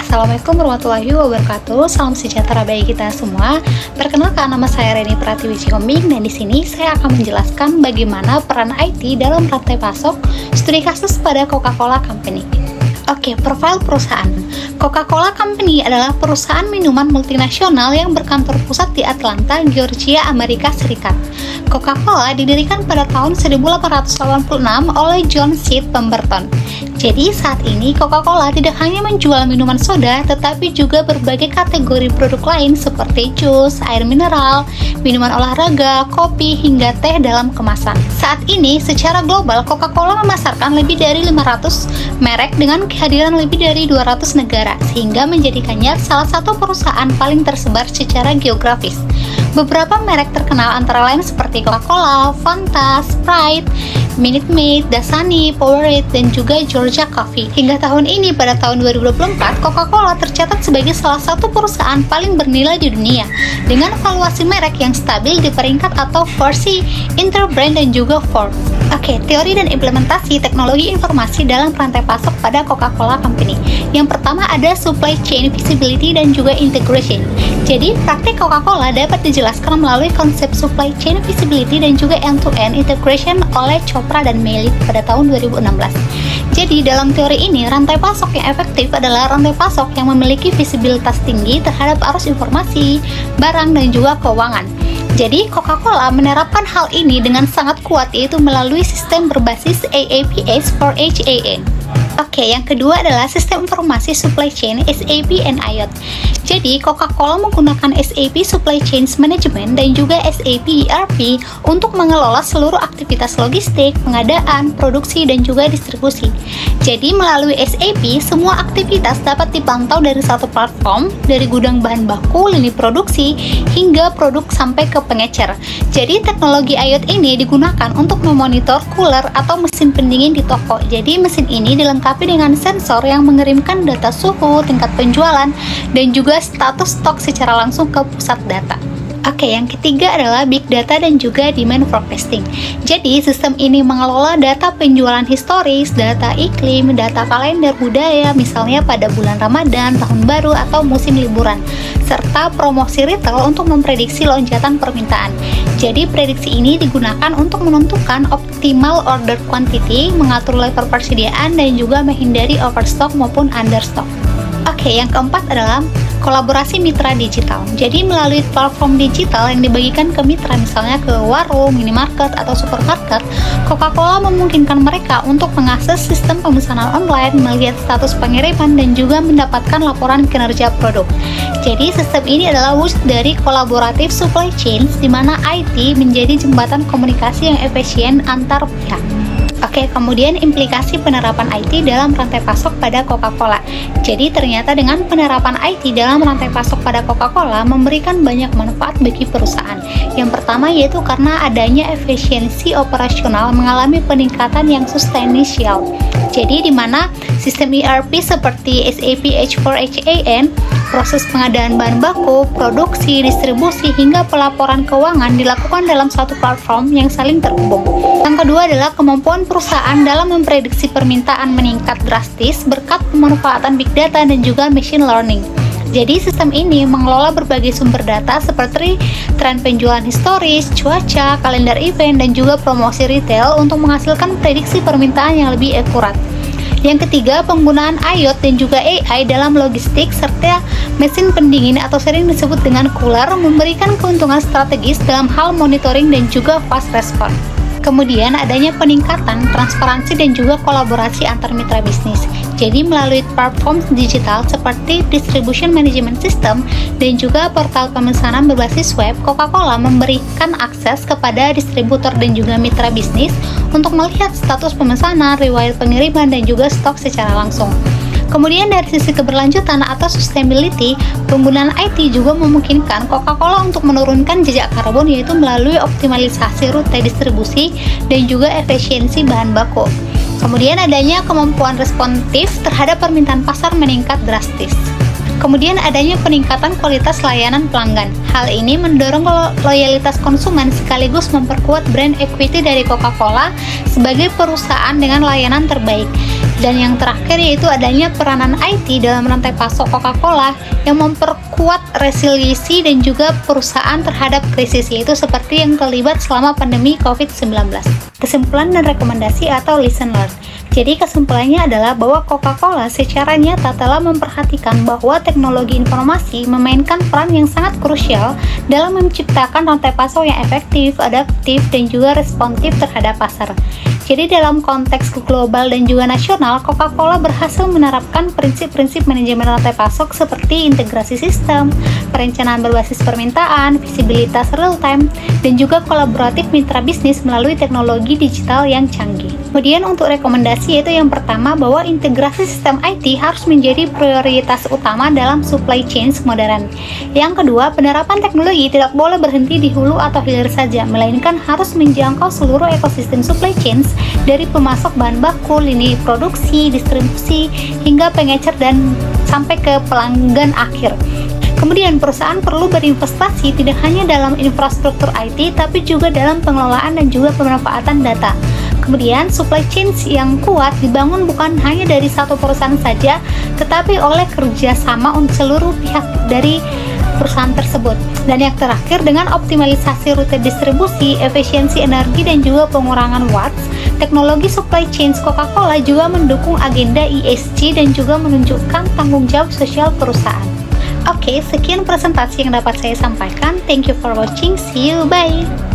Assalamualaikum warahmatullahi wabarakatuh. Salam sejahtera bagi kita semua. Perkenalkan, nama saya Reni Pratiwi Cikoming, dan di sini saya akan menjelaskan bagaimana peran IT dalam rantai pasok studi kasus pada Coca-Cola Company. Oke, profil perusahaan. Coca-Cola Company adalah perusahaan minuman multinasional yang berkantor pusat di Atlanta, Georgia, Amerika Serikat. Coca-Cola didirikan pada tahun 1886 oleh John Seed Pemberton. Jadi saat ini Coca-Cola tidak hanya menjual minuman soda, tetapi juga berbagai kategori produk lain seperti jus, air mineral, minuman olahraga, kopi, hingga teh dalam kemasan. Saat ini secara global Coca-Cola memasarkan lebih dari 500 merek dengan kehadiran lebih dari 200 negara, sehingga menjadikannya salah satu perusahaan paling tersebar secara geografis. Beberapa merek terkenal antara lain seperti Coca-Cola, Fanta, Sprite, Minute Maid, Dasani, Powerade, dan juga Georgia Coffee. Hingga tahun ini, pada tahun 2024, Coca-Cola tercatat sebagai salah satu perusahaan paling bernilai di dunia, dengan valuasi merek yang stabil di peringkat atau Forbes, Interbrand, dan juga Forbes. Oke, teori dan implementasi teknologi informasi dalam rantai pasok pada Coca-Cola Company. Yang pertama ada supply chain visibility dan juga integration. Jadi, praktik Coca-Cola dapat dijelaskan melalui konsep supply chain visibility dan juga end-to-end integration oleh Chopra dan Meili pada tahun 2016. Jadi, dalam teori ini, rantai pasok yang efektif adalah rantai pasok yang memiliki visibilitas tinggi terhadap arus informasi, barang, dan juga keuangan. Jadi, Coca-Cola menerapkan hal ini dengan sangat kuat, yaitu melalui sistem berbasis AAPS for HAN. Oke, yang kedua adalah sistem informasi supply chain SAP and IOT. Jadi, Coca-Cola menggunakan SAP Supply Chain Management dan juga SAP ERP untuk mengelola seluruh aktivitas logistik, pengadaan, produksi, dan juga distribusi. Jadi, melalui SAP, semua aktivitas dapat dipantau dari satu platform, dari gudang bahan baku, lini produksi, hingga produk sampai ke pengecer. Jadi, teknologi IOT ini digunakan untuk memonitor cooler atau mesin pendingin di toko. Jadi, mesin ini dilengkapi dengan sensor yang mengirimkan data suhu, tingkat penjualan, dan juga status stok secara langsung ke pusat data. Oke, yang ketiga adalah Big Data dan juga Demand Forecasting. Jadi, sistem ini mengelola data penjualan historis, data iklim, data kalender budaya, misalnya pada bulan Ramadan, tahun baru, atau musim liburan, serta promosi retail untuk memprediksi lonjakan permintaan. Jadi, prediksi ini digunakan untuk menentukan optimal order quantity, mengatur level persediaan, dan juga menghindari overstock maupun understock. Oke, yang keempat adalah kolaborasi mitra digital. Jadi, melalui platform digital yang dibagikan ke mitra, misalnya ke warung, minimarket, atau supermarket, Coca-Cola memungkinkan mereka untuk mengakses sistem pemesanan online, melihat status pengiriman, dan juga mendapatkan laporan kinerja produk. Jadi, sistem ini adalah wujud dari kolaboratif supply chain, di mana IT menjadi jembatan komunikasi yang efisien antar pihak. Oke, kemudian implikasi penerapan IT dalam rantai pasok pada Coca-Cola. Jadi, ternyata dengan penerapan IT dalam rantai pasok pada Coca-Cola memberikan banyak manfaat bagi perusahaan. Yang pertama yaitu karena adanya efisiensi operasional mengalami peningkatan yang substansial. Jadi, di mana sistem ERP seperti SAP S/4HAN, proses pengadaan bahan baku, produksi, distribusi, hingga pelaporan keuangan dilakukan dalam satu platform yang saling terhubung. Yang kedua adalah kemampuan perusahaan dalam memprediksi permintaan meningkat drastis berkat pemanfaatan big data dan juga machine learning. Jadi, sistem ini mengelola berbagai sumber data seperti tren penjualan historis, cuaca, kalender event, dan juga promosi retail untuk menghasilkan prediksi permintaan yang lebih akurat. Yang ketiga, penggunaan IoT dan juga AI dalam logistik serta mesin pendingin atau sering disebut dengan cooler memberikan keuntungan strategis dalam hal monitoring dan juga fast response. Kemudian adanya peningkatan transparansi dan juga kolaborasi antar mitra bisnis. Jadi, melalui platform digital seperti Distribution Management System dan juga portal pemesanan berbasis web, Coca-Cola memberikan akses kepada distributor dan juga mitra bisnis untuk melihat status pemesanan, riwayat pengiriman, dan juga stok secara langsung. Kemudian dari sisi keberlanjutan atau sustainability, penggunaan IT juga memungkinkan Coca-Cola untuk menurunkan jejak karbon, yaitu melalui optimalisasi rute distribusi dan juga efisiensi bahan baku. Kemudian adanya kemampuan responsif terhadap permintaan pasar meningkat drastis. Kemudian adanya peningkatan kualitas layanan pelanggan. Hal ini mendorong loyalitas konsumen sekaligus memperkuat brand equity dari Coca-Cola sebagai perusahaan dengan layanan terbaik. Dan yang terakhir yaitu adanya peranan IT dalam rantai pasok Coca-Cola yang memperkuat resiliensi dan juga perusahaan terhadap krisis, yaitu seperti yang terlibat selama pandemi COVID-19. Kesimpulan dan rekomendasi atau lesson learned. Jadi kesimpulannya adalah bahwa Coca-Cola secara nyata telah memperhatikan bahwa teknologi informasi memainkan peran yang sangat krusial dalam menciptakan rantai pasok yang efektif, adaptif, dan juga responsif terhadap pasar. Jadi dalam konteks global dan juga nasional, Coca-Cola berhasil menerapkan prinsip-prinsip manajemen rantai pasok seperti integrasi sistem, perencanaan berbasis permintaan, visibilitas real-time, dan juga kolaboratif mitra bisnis melalui teknologi digital yang canggih. Kemudian untuk rekomendasi yaitu yang pertama bahwa integrasi sistem IT harus menjadi prioritas utama dalam supply chain modern. Yang kedua, penerapan teknologi tidak boleh berhenti di hulu atau hilir saja, melainkan harus menjangkau seluruh ekosistem supply chain dari pemasok bahan baku, lini produksi, distribusi, hingga pengecer dan sampai ke pelanggan akhir. Kemudian perusahaan perlu berinvestasi tidak hanya dalam infrastruktur IT, tapi juga dalam pengelolaan dan juga pemanfaatan data. Kemudian supply chain yang kuat dibangun bukan hanya dari satu perusahaan saja, tetapi oleh kerjasama untuk seluruh pihak dari perusahaan tersebut. Dan yang terakhir, dengan optimalisasi rute distribusi, efisiensi energi, dan juga pengurangan watts, teknologi supply chain Coca-Cola juga mendukung agenda ESG dan juga menunjukkan tanggung jawab sosial perusahaan. Oke, sekian presentasi yang dapat saya sampaikan. Thank you for watching. See you. Bye.